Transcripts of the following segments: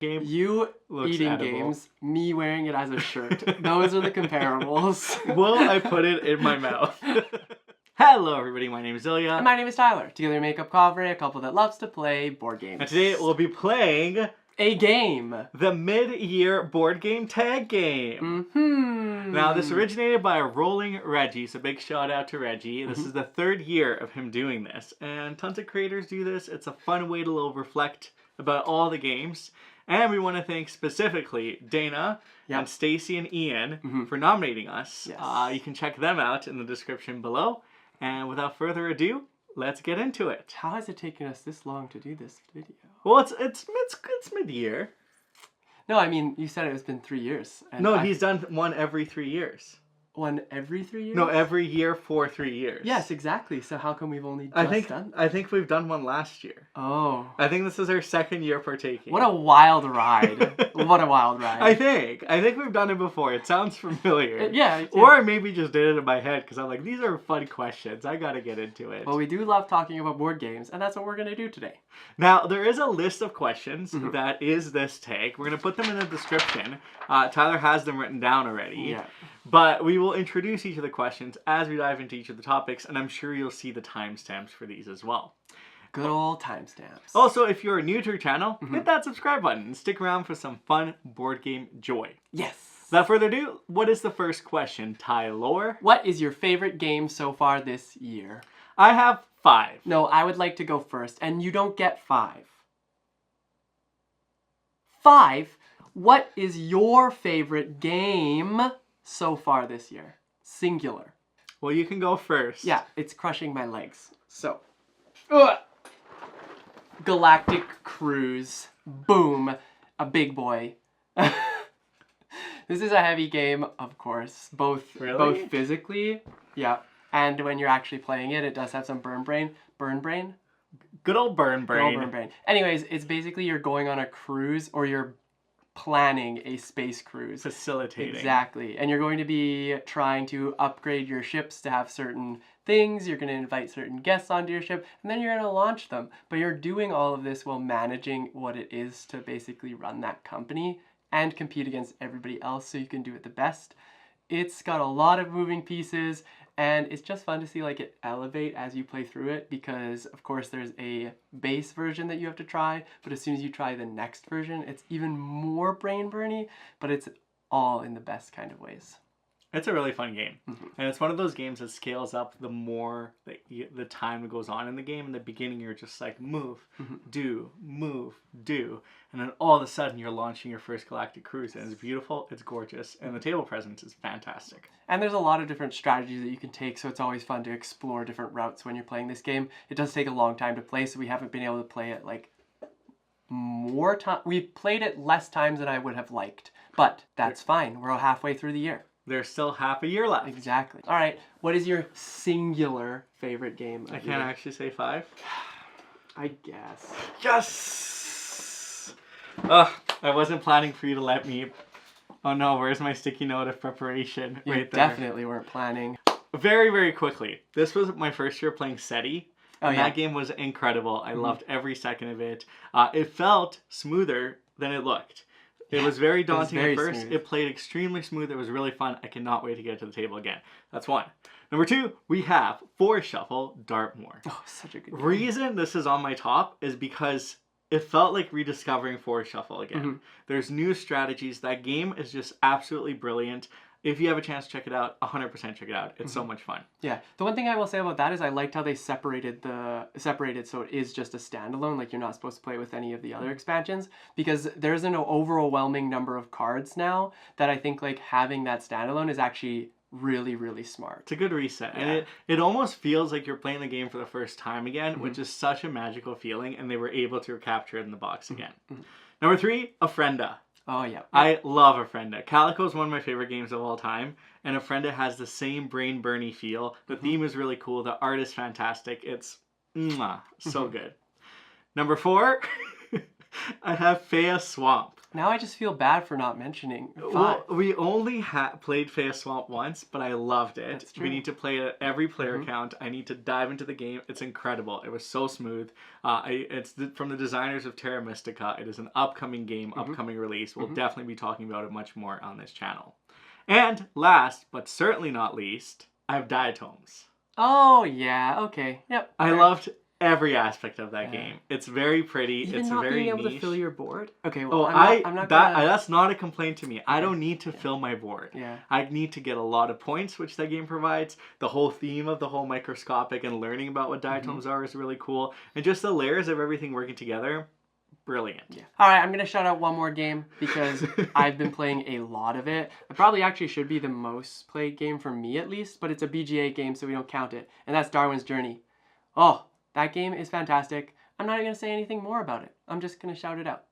game. You Looks eating edible. games, me wearing it as a shirt. Those are the comparables. Will I put it in my mouth? Hello everybody, my name is Ilya. And my name is Tyler. Together we make up Kovray, a couple that loves to play board games. And today we'll be playing a game. the mid-year board game tag game. Now this originated by RollingReggie, so big shout out to Reggie. This is the third year of him doing this, and tons of creators do this. It's a fun way to reflect about all the games. And we want to thank specifically Dana and Stacy and Ian for nominating us. Yes. You can check them out in the description below. And without further ado, let's get into it. How has it taken us this long to do this video? Well, it's mid-year. No, I mean, you said it's been 3 years. And No, he's done one every 3 years. One every 3 years? No, every year for 3 years. Yes, exactly. So how come we've only just done? I think we've done one last year. Oh. I think this is our second year partaking. What a wild ride. What a wild ride. I think we've done it before. It sounds familiar. Yeah. Or I maybe just did it in my head because I'm like, these are fun questions. I gotta get into it. Well, we do love talking about board games, and that's what we're going to do today. Now, there is a list of questions that is this tag. We're going to put them in the description. Tyler has them written down already. Yeah. But we will introduce each of the questions as we dive into each of the topics, and I'm sure you'll see the timestamps for these as well. Good old timestamps. Also, if you're new to our channel, hit that subscribe button and stick around for some fun board game joy. Yes. Without further ado, what is the first question, Tyler? What is your favorite game so far this year? I have 5. No, I would like to go first, and you don't get 5. 5? What is your favorite game so far this year? Singular. Well, you can go first. Yeah, it's crushing my legs. So. Galactic Cruise. Boom. A big boy. This is a heavy game, of course. Both physically, yeah, and when you're actually playing it, it does have some burn brain. Good old burn brain. Good old burn brain. Anyways, it's basically you're going on a cruise or you're planning a space cruise. Facilitating. Exactly. And you're going to be trying to upgrade your ships to have certain things. You're going to invite certain guests onto your ship, and then you're going to launch them. But you're doing all of this while managing what it is to basically run that company and compete against everybody else so you can do it the best. It's got a lot of moving pieces, and it's just fun to see like it elevate as you play through it, because of course there's a base version that you have to try, but as soon as you try the next version, it's even more brain burny, but it's all in the best kind of ways. It's a really fun game. And it's one of those games that scales up the more that the time goes on in the game. In the beginning, you're just like, move, do, move, do. And then all of a sudden, you're launching your first galactic cruise. And it's beautiful, it's gorgeous, and the table presence is fantastic. And there's a lot of different strategies that you can take, so it's always fun to explore different routes when you're playing this game. It does take a long time to play, so we haven't been able to play it like more time. We've played it less times than I would have liked, but that's fine. We're halfway through the year. There's still half a year left. Exactly. All right. What is your singular favorite game? I can't actually say 5. I guess. Yes! Ugh, I wasn't planning for you to let me. Oh no, where's my sticky note of preparation? You right there. Definitely weren't planning. Very, very quickly. This was my first year playing SETI. Oh, yeah. That game was incredible. I loved every second of it. It felt smoother than it looked. It was very daunting at first. Smooth. It played extremely smooth. It was really fun. I cannot wait to get to the table again. That's 1. Number 2, we have Forest Shuffle Dartmoor. Oh, such a good game. Reason this is on my top is because it felt like rediscovering Forest Shuffle again. There's new strategies. That game is just absolutely brilliant. If you have a chance to check it out, 100% check it out. It's so much fun. Yeah. The one thing I will say about that is I liked how they separated so it is just a standalone. Like you're not supposed to play with any of the other expansions, because there's an overwhelming number of cards now that I think like having that standalone is actually really, really smart. It's a good reset. Yeah. And it almost feels like you're playing the game for the first time again, which is such a magical feeling, and they were able to capture it in the box again. Number 3, Ofrenda. Oh, yeah. I love Ofrenda. Calico is one of my favorite games of all time, and Ofrenda has the same brain burny feel. The theme is really cool. The art is fantastic. It's so good. Number 4, I have Faya Swamp. Now I just feel bad for not mentioning 5. Well, we only played Faya Swamp once, but I loved it. That's true. We need to play it at every player count. I need to dive into the game. It's incredible. It was so smooth. It's from the designers of Terra Mystica. It is an upcoming game, upcoming release. We'll definitely be talking about it much more on this channel. And last, but certainly not least, I have Diatoms. Oh, yeah. Okay. Yep. I loved every aspect of that game. It's very pretty. Even it's not very being able niche. to fill your board? Okay, well, That's not a complaint to me. I don't need to fill my board. Yeah. I need to get a lot of points, which that game provides. The whole theme of the whole microscopic and learning about what diatoms are is really cool. And just the layers of everything working together, brilliant. Yeah. All right, I'm going to shout out one more game because I've been playing a lot of it. It probably actually should be the most played game for me at least, but it's a BGA game, so we don't count it. And that's Darwin's Journey. Oh, that game is fantastic. I'm not even going to say anything more about it. I'm just going to shout it out.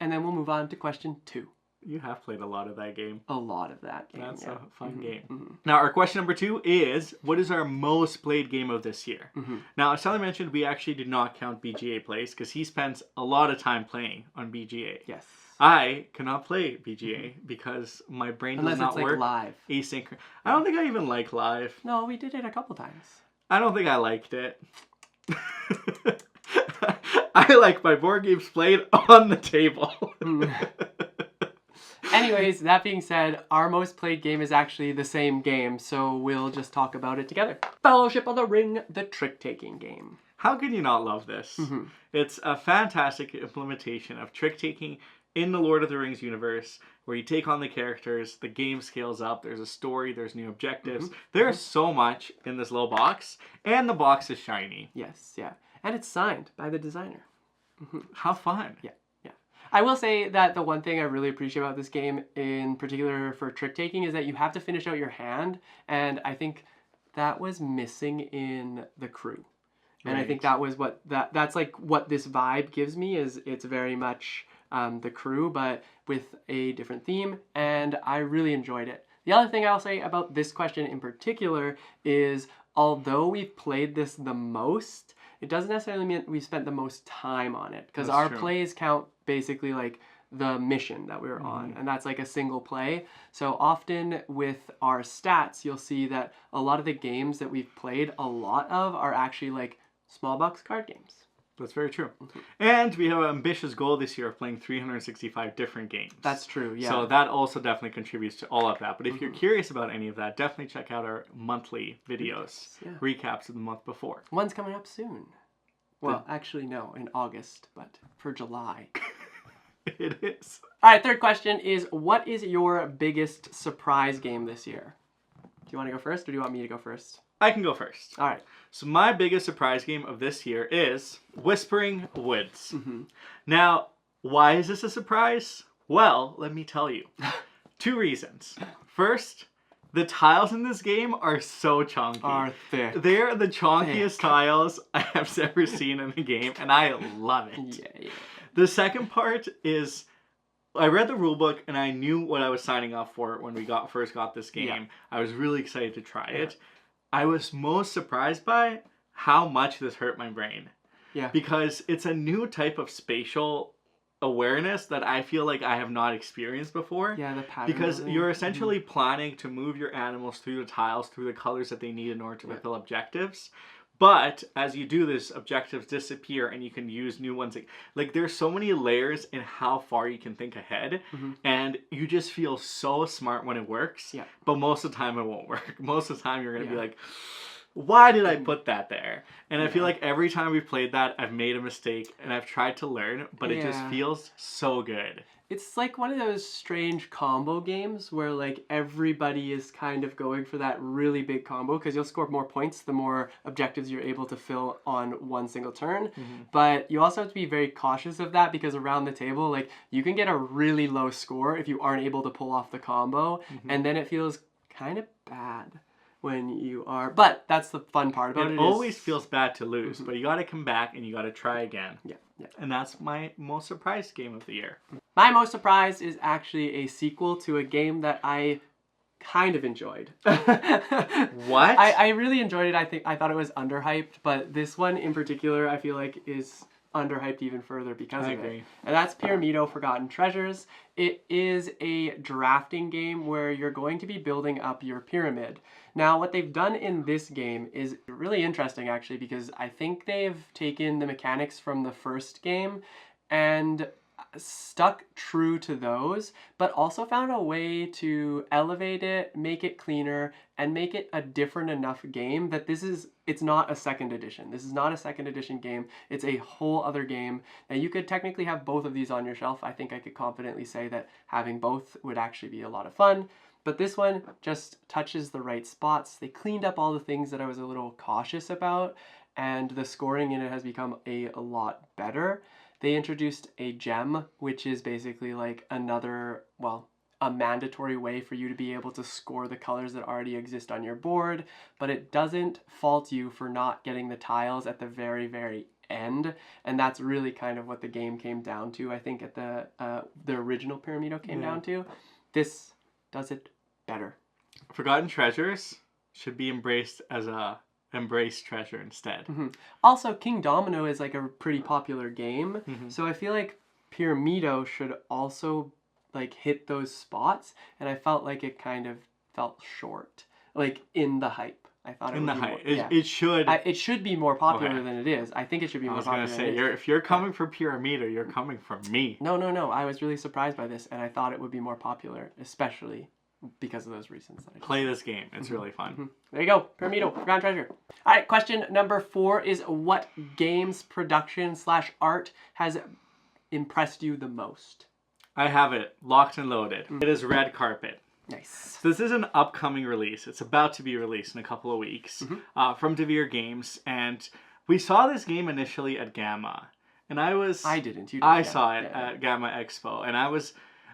And then we'll move on to question 2. You have played a lot of that game. A lot of that game. That's a fun game. Now, our question number 2 is, what is our most played game of this year? Now, as Sally mentioned, we actually did not count BGA plays because he spends a lot of time playing on BGA. Yes. I cannot play BGA because my brain does not work. Live. Asynchronous. I don't think I even like live. No, we did it a couple times. I don't think I liked it. I like my board games played on the table. Anyways, that being said, our most played game is actually the same game, so we'll just talk about it together. Fellowship of the Ring, the trick-taking game. How can you not love this? It's a fantastic implementation of trick-taking in the Lord of the Rings universe, where you take on the characters, the game scales up, there's a story, there's new objectives. There's so much in this little box, and the box is shiny. Yes, yeah. And it's signed by the designer. How fun. Yeah. I will say that the one thing I really appreciate about this game, in particular for trick-taking, is that you have to finish out your hand, and I think that was missing in the crew. And I think that was that's like what this vibe gives me, is it's very much the crew, but with a different theme, and I really enjoyed it. The other thing I'll say about this question in particular is, although we've played this the most, it doesn't necessarily mean we spent the most time on it, because our plays count basically like the mission that we were on, and that's like a single play. So often with our stats, you'll see that a lot of the games that we've played a lot of are actually like small box card games. That's very true. And we have an ambitious goal this year of playing 365 different games. That's true, yeah. So that also definitely contributes to all of that. But if you're curious about any of that, definitely check out our monthly videos, recaps of the month before. One's coming up soon. Well, actually, no, in August, but for July. It is. All right, third question is, what is your biggest surprise game this year? Do you want to go first, or do you want me to go first? I can go first. All right. So my biggest surprise game of this year is Whispering Woods. Now, why is this a surprise? Well, let me tell you. 2 reasons. First, the tiles in this game are so chunky. Are thick. They're the chunkiest tiles I have ever seen in the game, and I love it. Yeah. The second part is, I read the rulebook and I knew what I was signing up for when we first got this game. Yeah. I was really excited to try it. I was most surprised by how much this hurt my brain. Yeah. Because it's a new type of spatial awareness that I feel like I have not experienced before. Yeah, the pattern. Because you're essentially planning to move your animals through the tiles, through the colors that they need in order to fulfill objectives. But as you do this, objectives disappear and you can use new ones. Like there's so many layers in how far you can think ahead, and you just feel so smart when it works. Yeah. But most of the time it won't work. Most of the time you're going to be like, why did I put that there? And I feel like every time we've played that, I've made a mistake and I've tried to learn, but it just feels so good. It's like one of those strange combo games where like everybody is kind of going for that really big combo, because you'll score more points the more objectives you're able to fill on one single turn. But you also have to be very cautious of that, because around the table, like you can get a really low score if you aren't able to pull off the combo, and then it feels kind of bad when you are, but that's the fun part about it. It always feels bad to lose, but you got to come back and you got to try again. Yeah. And that's my most surprised game of the year. My most surprised is actually a sequel to a game that I kind of enjoyed. What? I really enjoyed it. I thought it was underhyped, but this one in particular I feel like is underhyped even further because I of agree. it. And that's Pyramido Forgotten Treasures. It is a drafting game where you're going to be building up your pyramid. Now, what they've done in this game is really interesting, actually, because I think they've taken the mechanics from the first game and stuck true to those, but also found a way to elevate it, make it cleaner, and make it a different enough game that it's not a second edition. This is not a second edition game. It's a whole other game. Now, you could technically have both of these on your shelf. I think I could confidently say that having both would actually be a lot of fun. But this one just touches the right spots. They cleaned up all the things that I was a little cautious about, and the scoring in it has become a lot better. They introduced a gem, which is basically like another, a mandatory way for you to be able to score the colors that already exist on your board, but it doesn't fault you for not getting the tiles at the very, very end, and that's really kind of what the game came down to. I think at the original Pyramido came down to. This does it better. Forgotten Treasures should be embraced as a embrace treasure instead. Also, King Domino is like a pretty popular game, so I feel like Pyramido should also like hit those spots, and I felt like it kind of felt short, like in the hype. I thought it In would the be hype, more, it should be more popular than it is. I think it should be more popular. I was gonna say, if you're coming for Pyramido, you're coming for me. No. I was really surprised by this, and I thought it would be more popular, especially because of those reasons. That I Play this game. It's really fun. There you go. Pyramido, Forgotten Treasure. All right, question number 4 is what games production / art has impressed you the most? I have it locked and loaded. It is Red Carpet. Nice. So this is an upcoming release. It's about to be released in a couple of weeks from Devere Games, and we saw this game initially at Gamma, and I didn't. You did. I saw it at Gamma Expo, and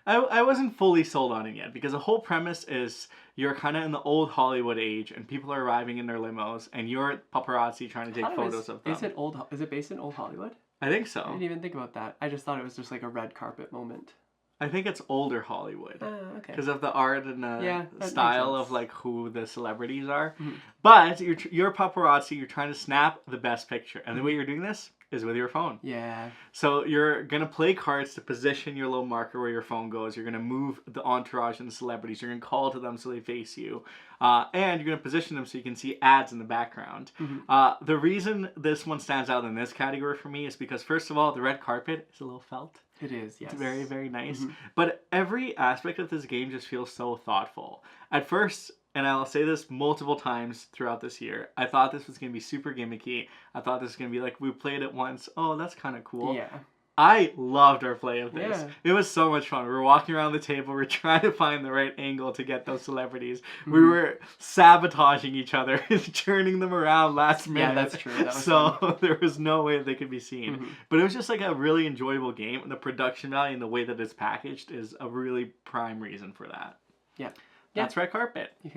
I wasn't fully sold on it yet, because the whole premise is you're kind of in the old Hollywood age, and people are arriving in their limos, and you're paparazzi trying to take photos of them. Is it based in old Hollywood? I think so. I didn't even think about that. I just thought it was just like a red carpet moment. I think it's older Hollywood. Okay. Because of the art and the that style of like who the celebrities are. But you're paparazzi, you're trying to snap the best picture. And the way you're doing this is with your phone. Yeah. So you're going to play cards to position your little marker where your phone goes. You're going to move the entourage and the celebrities. You're going to call to them so they face you. And you're going to position them so you can see ads in the background. The reason this one stands out in this category for me is because, first of all, the red carpet is a little felt. It is, yes. It's very, very nice. But every aspect of this game just feels so thoughtful. At first, and I'll say this multiple times throughout this year, I thought this was going to be super gimmicky. I thought this was going to be like, we played it once. Oh, that's kind of cool. Yeah. I loved our play of this. Yeah. It was so much fun. We were walking around the table. We were trying to find the right angle to get those celebrities. We were sabotaging each other and turning them around last minute. Yeah, that's true. That was so there was no way they could be seen. But it was just like a really enjoyable game. And the production value and the way that it's packaged is a really prime reason for that. Yeah. That's Red Carpet. You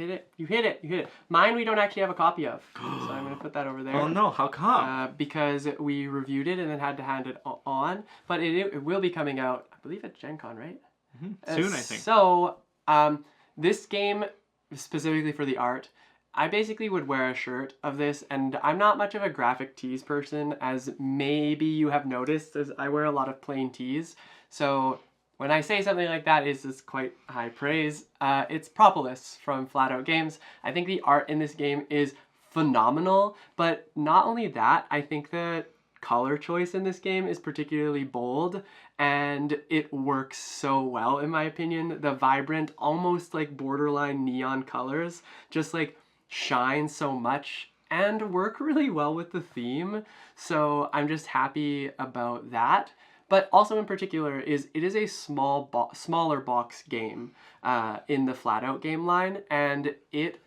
hit it. Mine we don't actually have a copy of. So I'm going to put that over there. Oh no, how come? Because we reviewed it and then had to hand it on. But it will be coming out, I believe, at Gen Con, right? Soon, I think. So, this game, specifically for the art, I basically would wear a shirt of this, and I'm not much of a graphic tees person, as maybe you have noticed, as I wear a lot of plain tees. So when I say something like that, it's quite high praise. It's Propolis from Flat Out Games. I think the art in this game is phenomenal, but not only that, I think the color choice in this game is particularly bold, and it works so well in my opinion. The vibrant, almost like borderline neon colors just like shine so much and work really well with the theme. So I'm just happy about that. But also in particular it is a smaller box game in the Flat Out game line, and it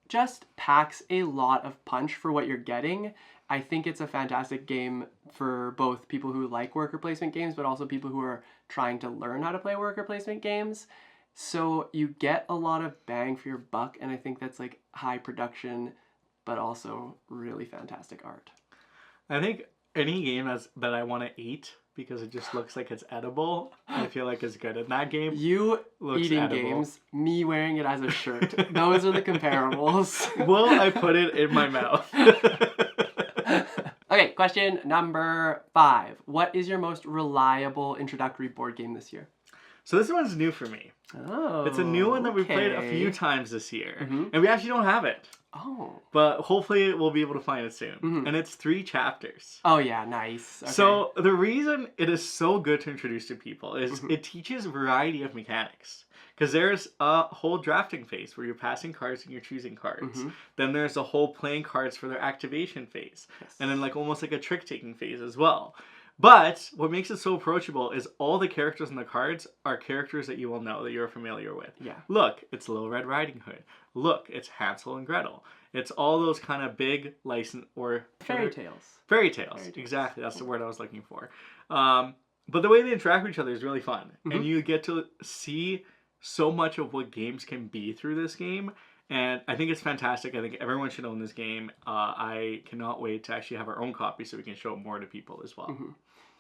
just packs a lot of punch for what you're getting. I think it's a fantastic game for both people who like worker placement games, but also people who are trying to learn how to play worker placement games. So you get a lot of bang for your buck, and I think that's like high production, but also really fantastic art. I think any game that I want to eat because it just looks like it's edible, I feel like is good. In that game, you eating edible. Games, me wearing it as a shirt. Those are the comparables. Will I put it in my mouth? Okay, question number 5. What is your most reliable introductory board game this year? So this one's new for me. Oh, It's a new one that we've played a few times this year. And we actually don't have it. Oh. But hopefully we'll be able to find it soon. And it's 3 chapters. Oh yeah, nice. Okay. So the reason it is so good to introduce to people is it teaches a variety of mechanics. Because there's a whole drafting phase where you're passing cards and you're choosing cards. Then there's a whole playing cards for their activation phase. Yes. And then like almost like a trick-taking phase as well. But what makes it so approachable is all the characters in the cards are characters that you will know, that you're familiar with. Yeah. Look, it's Little Red Riding Hood. Look, it's Hansel and Gretel. It's all those kind of big license or Fairy tales. Fairy tales. Exactly. That's the word I was looking for. But the way they interact with each other is really fun. And you get to see so much of what games can be through this game. And I think it's fantastic. I think everyone should own this game. I cannot wait to actually have our own copy so we can show it more to people as well.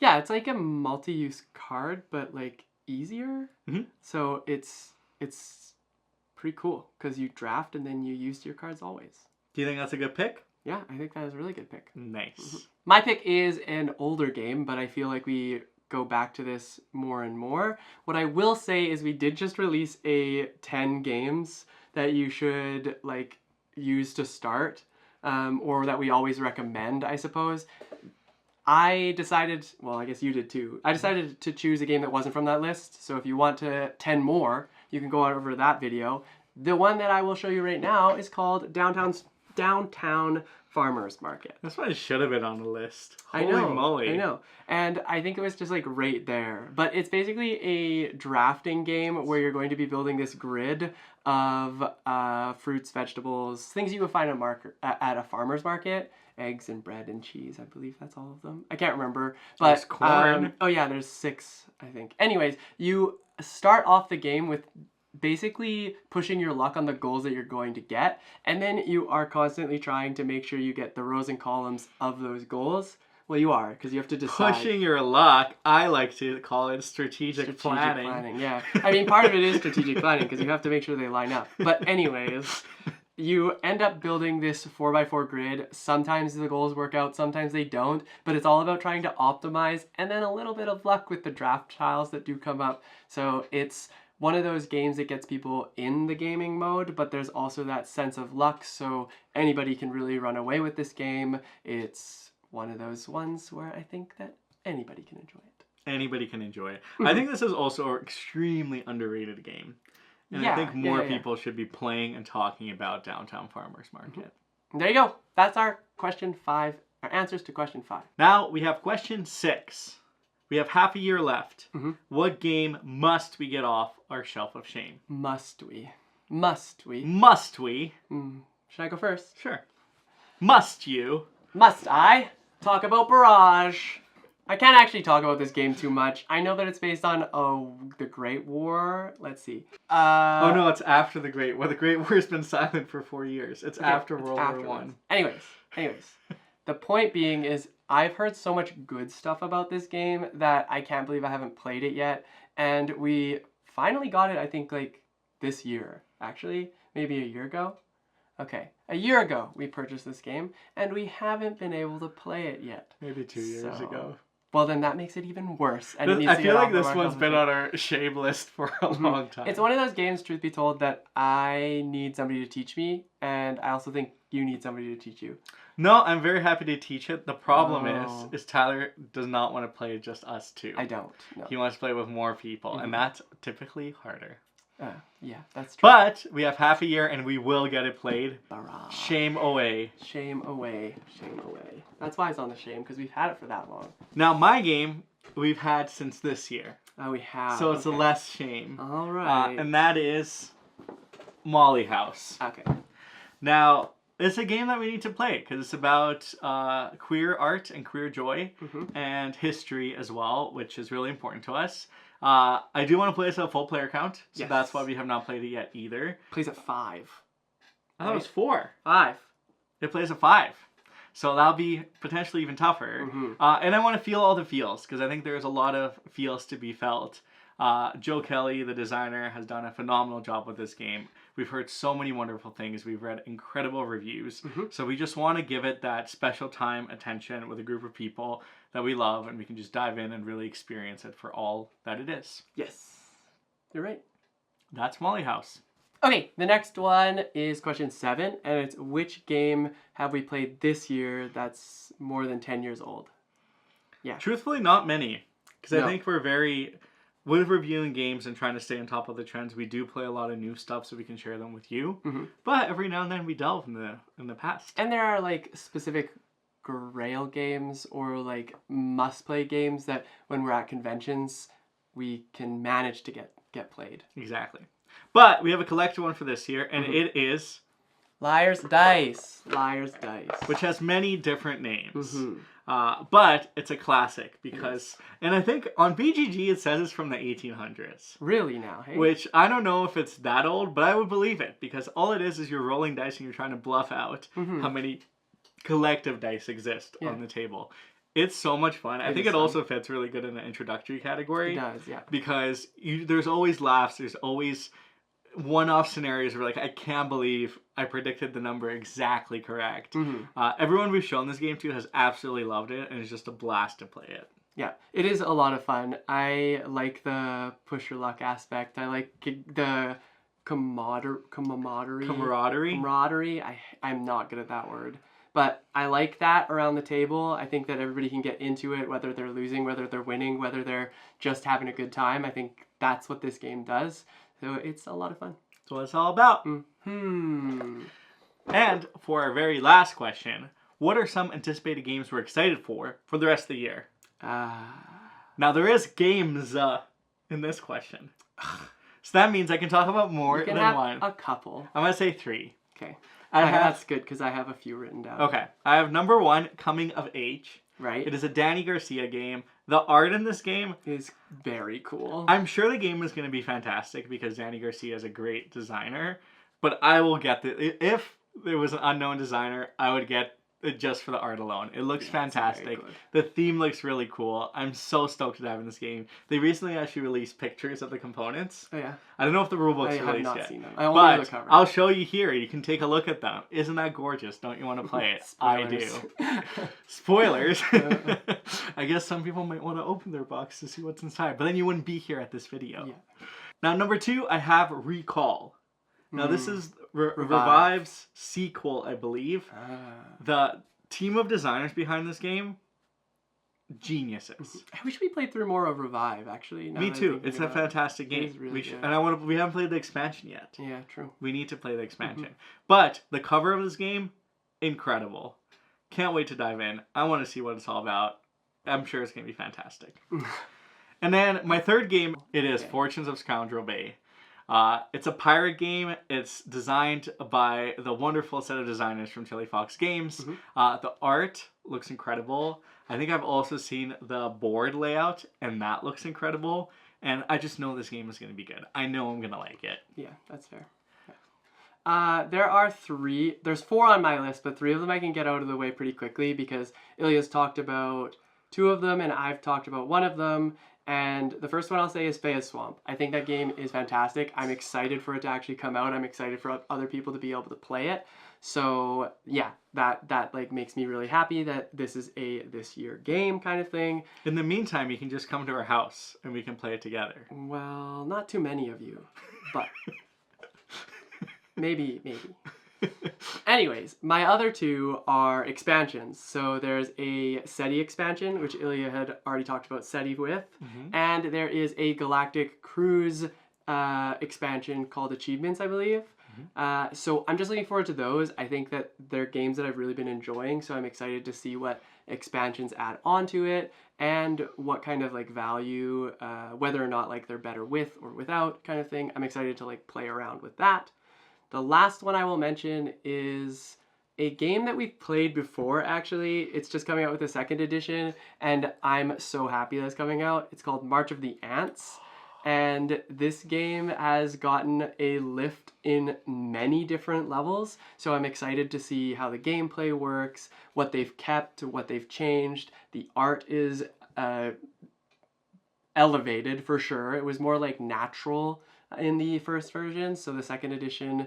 Yeah, it's like a multi-use card, but like easier. So it's pretty cool because you draft and then you use your cards always. Do you think that's a good pick? Yeah, I think that is a really good pick. Nice. My pick is an older game, but I feel like we go back to this more and more. What I will say is we did just release a 10 games that you should like use to start, or that we always recommend, I suppose. I decided, well, I guess you did too. I decided to choose a game that wasn't from that list. So if you want 10 more, you can go over that video. The one that I will show you right now is called Downtown Farmers Market. That's why it should have been on the list. I know, Holy moly. I know. And I think it was just like right there. But it's basically a drafting game where you're going to be building this grid of fruits, vegetables, things you would find at a farmer's market. Eggs and bread and cheese, I believe that's all of them. I can't remember. But there's corn. Oh yeah, there's 6, I think. Anyways, you start off the game with basically pushing your luck on the goals that you're going to get, and then you are constantly trying to make sure you get the rows and columns of those goals. Well, you are, because you have to decide. Pushing your luck, I like to call it strategic planning. Yeah. I mean, part of it is strategic planning, because you have to make sure they line up. But anyways, you end up building this 4x4 grid. Sometimes the goals work out, sometimes they don't, but it's all about trying to optimize, and then a little bit of luck with the draft tiles that do come up. So it's one of those games that gets people in the gaming mode, but there's also that sense of luck, so anybody can really run away with this game. It's one of those ones where I think that anybody can enjoy it. Anybody can enjoy it. I think this is also an extremely underrated game. And I think more people should be playing and talking about Downtown Farmers Market. There you go. That's our question 5, our answers to question 5. Now we have question 6. We have half a year left. What game must we get off our shelf of shame? Must we? Must we? Must we? Should I go first? Sure. Must you? Must I talk about Barrage? I can't actually talk about this game too much. I know that it's based on the Great War. Let's see. Oh no, it's after the Great War. The Great War has been silent for 4 years. It's after World War One. Anyways. The point being is I've heard so much good stuff about this game that I can't believe I haven't played it yet. And we finally got it, I think, like this year. Actually, maybe a year ago. Okay, a year ago we purchased this game, and we haven't been able to play it yet. Maybe 2 years ago. Well, then that makes it even worse. And I feel like this one's been on our shame list for a long time. It's one of those games, truth be told, that I need somebody to teach me, and I also think you need somebody to teach you. No, I'm very happy to teach it. The problem is Tyler does not want to play just us two. I don't. No. He wants to play with more people, and that's typically harder. Yeah, that's true. But we have half a year, and we will get it played. Barrage. Shame away. Shame away. Shame away. That's why it's on the shame, because we've had it for that long. Now, my game we've had since this year. Oh, we have. So it's a less shame. All right. And that is Molly House. Okay. Now, it's a game that we need to play because it's about queer art and queer joy and history as well, which is really important to us. I do want to play this at a full player count, so that's why we have not played it yet either. Plays at 5. I thought it was 4. 5. It plays at 5. So that'll be potentially even tougher. And I want to feel all the feels because I think there's a lot of feels to be felt Joe Kelly, the designer, has done a phenomenal job with this game. We've heard so many wonderful things. We've read incredible reviews. So we just want to give it that special time attention with a group of people that we love, and we can just dive in and really experience it for all that it is. Yes. You're right. That's Molly House. Okay, the next one is question 7, and it's which game have we played this year that's more than 10 years old? Yeah. Truthfully, not many. Because No. I think we're very... With reviewing games and trying to stay on top of the trends, we do play a lot of new stuff so we can share them with you. But every now and then we delve in the past. And there are like specific grail games or like must-play games that when we're at conventions, we can manage to get played. Exactly. But we have a collector one for this year, and it is... Liar's Dice. Liar's Dice. Which has many different names. But it's a classic because... And I think on BGG it says it's from the 1800s. Really now, hey? Which I don't know if it's that old, but I would believe it. Because all it is you're rolling dice and you're trying to bluff out how many collective dice exist on the table. It's so much fun. I think it also fits really good in the introductory category. It does, yeah. Because there's always laughs. There's always one-off scenarios where, like, I can't believe I predicted the number exactly correct. Everyone we've shown this game to has absolutely loved it, and it's just a blast to play it. Yeah, it is a lot of fun. I like the push your luck aspect. I like the camaraderie. I'm not good at that word. But I like that around the table. I think that everybody can get into it, whether they're losing, whether they're winning, whether they're just having a good time. I think that's what this game does. So it's a lot of fun. That's what it's all about. And for our very last question, what are some anticipated games we're excited for the rest of the year? Now, there is games in this question. So that means I can talk about more than one. A couple. I'm going to say 3. Okay. That's good because I have a few written down. Okay. I have number 1, Coming of Age. Right. It is a Danny Garcia game. The art in this game is very cool. I'm sure the game is going to be fantastic because Danny Garcia is a great designer. But I will get if there was an unknown designer, I would get it just for the art alone. It looks fantastic. The theme looks really cool. I'm so stoked to dive in this game. They recently actually released pictures of the components. Oh yeah. I don't know if the rulebook's released yet. I have not seen them. I only know the cover. I'll show you here. You can take a look at them. Isn't that gorgeous? Don't you want to play it? I do. Spoilers. I guess some people might want to open their box to see what's inside, but then you wouldn't be here at this video. Yeah. Now, number 2, I have Recall. Now, this is Revive's sequel, I believe. The team of designers behind this game, geniuses. I wish we played through more of Revive, actually. Me too. It's a fantastic game. It is really good. And we haven't played the expansion yet. Yeah, true. We need to play the expansion. But the cover of this game, incredible. Can't wait to dive in. I want to see what it's all about. I'm sure it's going to be fantastic. And then my third game, it is Fortunes of Scoundrel Bay. It's a pirate game. It's designed by the wonderful set of designers from Chili Fox Games. The art looks incredible. I think I've also seen the board layout, and that looks incredible. And I just know this game is going to be good. I know I'm going to like it. Yeah, that's fair. There are 3. There's 4 on my list, but 3 of them I can get out of the way pretty quickly because Ilya's talked about 2 of them, and I've talked about 1 of them. And the first one I'll say is Fea's Swamp. I think that game is fantastic. I'm excited for it to actually come out. I'm excited for other people to be able to play it. So yeah, that like makes me really happy that this is a this year game kind of thing. In the meantime, you can just come to our house and we can play it together. Well, not too many of you, but maybe. Anyways, my other 2 are expansions. So there's a SETI expansion, which Ilya had already talked about SETI with. And there is a Galactic Cruise expansion called Achievements, I believe. So I'm just looking forward to those. I think that they're games that I've really been enjoying. So I'm excited to see what expansions add onto it and what kind of like value, whether or not like they're better with or without kind of thing. I'm excited to like play around with that. The last one I will mention is a game that we've played before, actually. It's just coming out with a 2nd edition, and I'm so happy that it's coming out. It's called March of the Ants, and this game has gotten a lift in many different levels, so I'm excited to see how the gameplay works, what they've kept, what they've changed. The art is elevated for sure. It was more like natural in the first version. So the second edition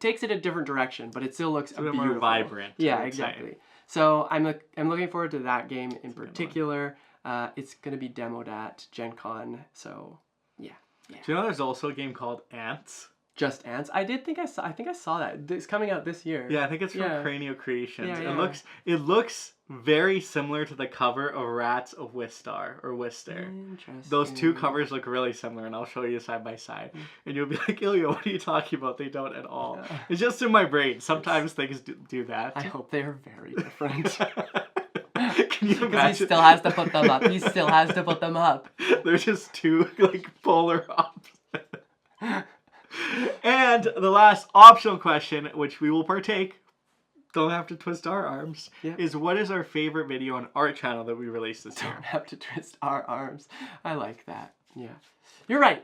takes it a different direction, but it still looks a bit beautiful. more vibrant. Yeah, exactly. So I'm looking forward to that game in particular. It's going to be demoed at Gen Con. So yeah. Do you know there's also a game called Ants? Just Ants. I think I saw that. It's coming out this year. Yeah, I think it's from Cranio Creations. Yeah. It looks very similar to the cover of Rats of Wistar or Wister. Interesting. Those two covers look really similar, and I'll show you side by side. And you'll be like, Ilya, what are you talking about? They don't at all. It's just in my brain. Sometimes things do that. I hope they are very different. Can you imagine? Because he still has to put them up. He still has to put them up. They're just two like polar opposites. And the last optional question, which we will partake, don't have to twist our arms, is what is our favorite video on our channel that we released this year? Don't have to twist our arms. I like that. Yeah. You're right.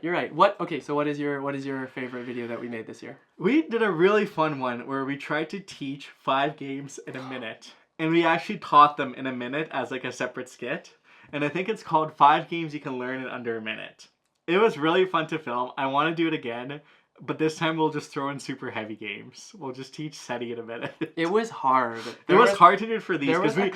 So what is your favorite video that we made this year? We did a really fun one where we tried to teach 5 games in a minute. And we actually taught them in a minute as like a separate skit. And I think it's called 5 Games You Can Learn in Under a Minute. It was really fun to film. I want to do it again. But this time we'll just throw in super heavy games. We'll just teach SETI in a minute. It was hard. It was hard to do it for these because we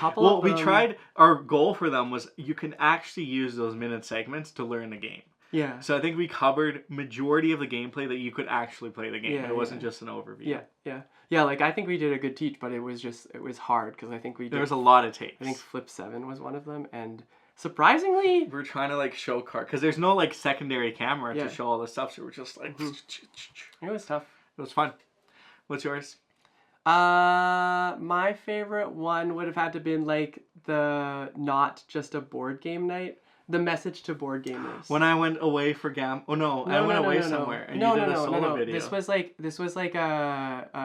we tried. Our goal for them was you can actually use those minute segments to learn the game. Yeah. So I think we covered majority of the gameplay that you could actually play the game. It wasn't just an overview. Yeah. Like I think we did a good teach, but it was hard because I think there was a lot of takes. I think Flip 7 was one of them, and surprisingly, we're trying to like show because there's no like secondary camera to show all the stuff, so we're just like it was tough. It was fun. What's yours? My favorite one would have had to been like the not just a board game night. The message to board gamers. When I went away for I went away somewhere and you did a solo video. This was like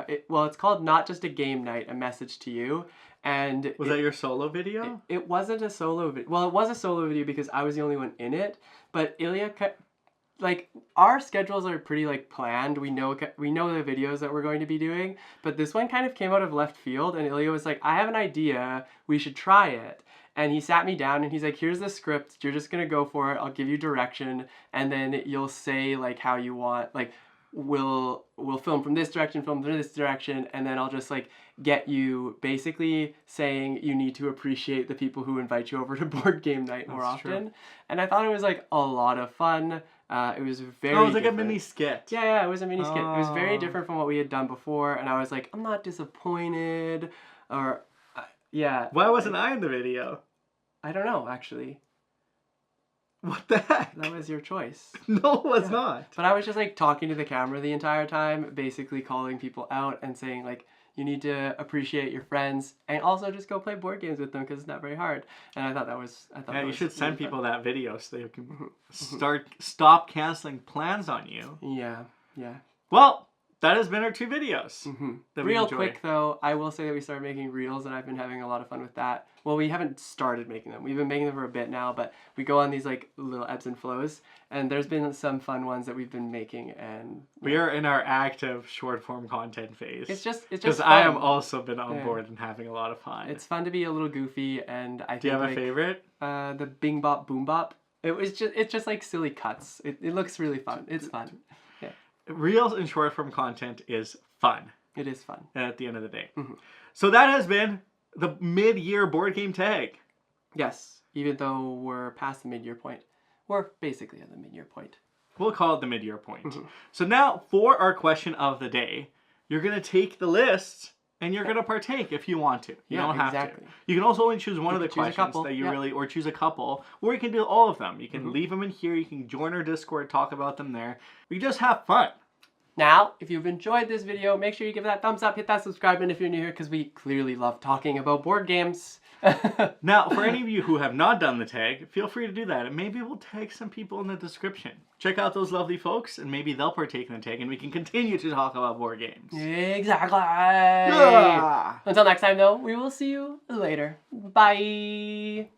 it's called Not Just a Game Night, a message to you. And was that your solo video? It wasn't a solo video. Well, it was a solo video because I was the only one in it. But Ilya, like our schedules are pretty like planned. We know the videos that we're going to be doing. But this one kind of came out of left field, and Ilya was like, "I have an idea. We should try it." And he sat me down and he's like, here's the script. You're just going to go for it. I'll give you direction. And then you'll say like how you want, like we'll film from this direction, and then I'll just like get you basically saying you need to appreciate the people who invite you over to board game night more often. True. And I thought it was like a lot of fun. It was very it was like a mini skit. Yeah, it was a mini skit. It was very different from what we had done before, and I was like, I'm not disappointed, or yeah. Why wasn't I in the video? I don't know, actually. What the heck? That was your choice. No, it was not. But I was just like talking to the camera the entire time, basically calling people out and saying like, you need to appreciate your friends and also just go play board games with them because it's not very hard. And I thought that was you should send people that video so they can stop canceling plans on you. Yeah. Well, that has been our 2 videos. Real quick though, I will say that we started making reels and I've been having a lot of fun with that. Well, we haven't started making them. We've been making them for a bit now, but we go on these like little ebbs and flows, and there's been some fun ones that we've been making, and we are in our active short form content phase. It's just because I have also been on board and having a lot of fun. It's fun to be a little goofy, and I think. Do you have a favorite? The Bing Bop Boom Bop. It's just like silly cuts. It looks really fun. It's fun. Yeah. Reels and short form content is fun. It is fun. At the end of the day. So that has been the mid-year board game tag. Yes, even though we're past the mid-year point. We're basically at the mid-year point. We'll call it the mid-year point. So now for our question of the day, you're going to take the list and you're going to partake if you want to. You don't have to. You can also only choose one of the questions that you really, or choose a couple, or you can do all of them. You can leave them in here. You can join our Discord, talk about them there. We just have fun. Now, if you've enjoyed this video, make sure you give it that thumbs up, hit that subscribe button if you're new here, because we clearly love talking about board games. Now, for any of you who have not done the tag, feel free to do that, and maybe we'll tag some people in the description. Check out those lovely folks, and maybe they'll partake in the tag, and we can continue to talk about board games. Exactly. Yeah. Until next time, though, we will see you later. Bye.